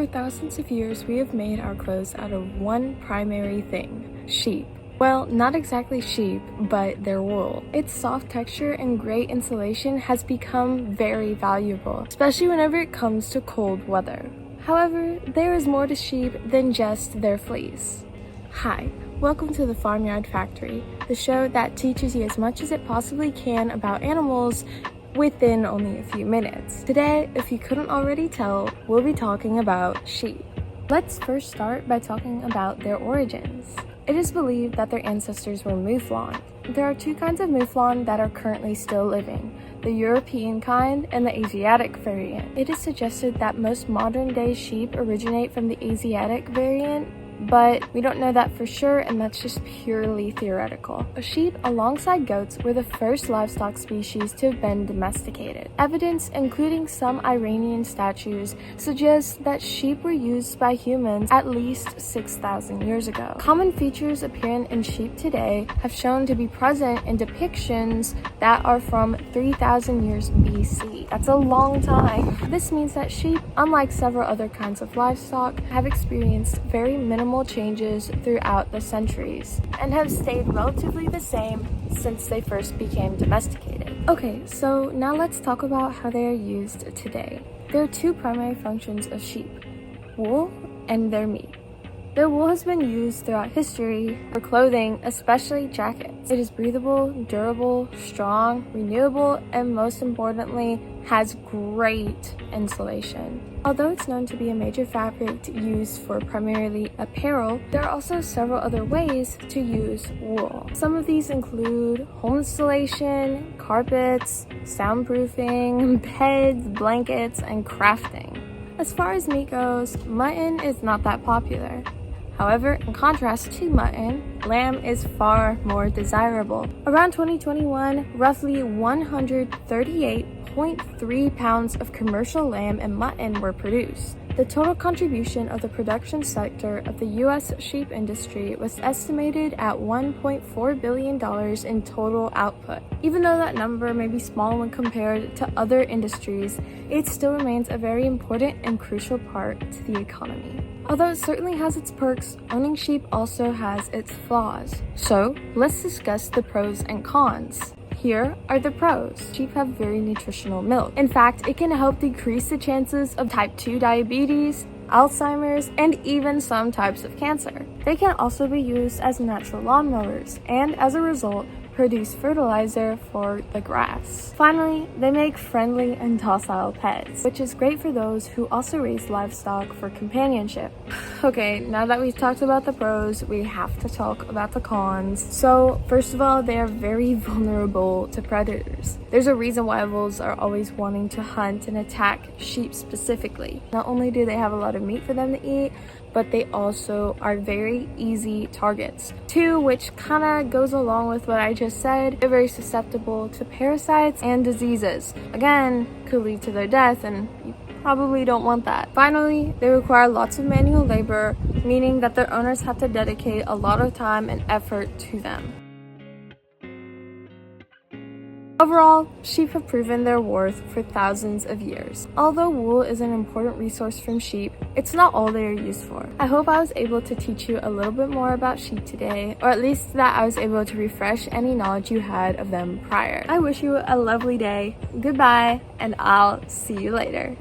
For thousands of years, we have made our clothes out of one primary thing: sheep. Well, not exactly sheep, but their wool. Its soft texture and great insulation has become very valuable, especially whenever it comes to cold weather. However, there is more to sheep than just their fleece. Hi, welcome to the Farmyard Factory, the show that teaches you as much as it possibly can about animals within only a few minutes. Today, if you couldn't already tell, we'll be talking about sheep. Let's first start by talking about their origins. It is believed that their ancestors were mouflon. There are two kinds of mouflon that are currently still living: the European kind and the Asiatic variant. It is suggested that most modern-day sheep originate from the Asiatic variant, but we don't know that for sure, and that's just purely theoretical. Sheep, alongside goats, were the first livestock species to have been domesticated. Evidence, including some Iranian statues, suggests that sheep were used by humans at least 6,000 years ago. Common features apparent in sheep today have shown to be present in depictions that are from 3,000 years BC. That's a long time. This means that sheep, unlike several other kinds of livestock, have experienced very minimal changes throughout the centuries and have stayed relatively the same since they first became domesticated. Okay, so now let's talk about how they are used today. There are two primary functions of sheep: wool and their meat. Their wool has been used throughout history for clothing, especially jackets. It is breathable, durable, strong, renewable, and most importantly, has great insulation. Although it's known to be a major fabric used for primarily apparel, there are also several other ways to use wool. Some of these include home installation, carpets, soundproofing, beds, blankets, and crafting. As far as meat goes, mutton is not that popular. However, in contrast to mutton, lamb is far more desirable. Around 2021, roughly 138.3 pounds of commercial lamb and mutton were produced. The total contribution of the production sector of the U.S. sheep industry was estimated at $1.4 billion in total output. Even though that number may be small when compared to other industries, it still remains a very important and crucial part to the economy. Although it certainly has its perks, owning sheep also has its flaws. So, let's discuss the pros and cons. Here are the pros. Sheep have very nutritional milk. In fact, it can help decrease the chances of type 2 diabetes, Alzheimer's, and even some types of cancer. They can also be used as natural lawnmowers, and as a result, produce fertilizer for the grass. Finally, they make friendly and docile pets, which is great for those who also raise livestock for companionship. Okay, now that we've talked about the pros, we have to talk about the cons. So, first of all, they are very vulnerable to predators. There's a reason why wolves are always wanting to hunt and attack sheep specifically. Not only do they have a lot of meat for them to eat, but they also are very easy targets. Two, which kind of goes along with what I just said, they're very susceptible to parasites and diseases. Again, could lead to their death, and you probably don't want that. Finally, they require lots of manual labor, meaning that their owners have to dedicate a lot of time and effort to them. Overall, sheep have proven their worth for thousands of years. Although wool is an important resource from sheep, it's not all they are used for. I hope I was able to teach you a little bit more about sheep today, or at least that I was able to refresh any knowledge you had of them prior. I wish you a lovely day. Goodbye, and I'll see you later.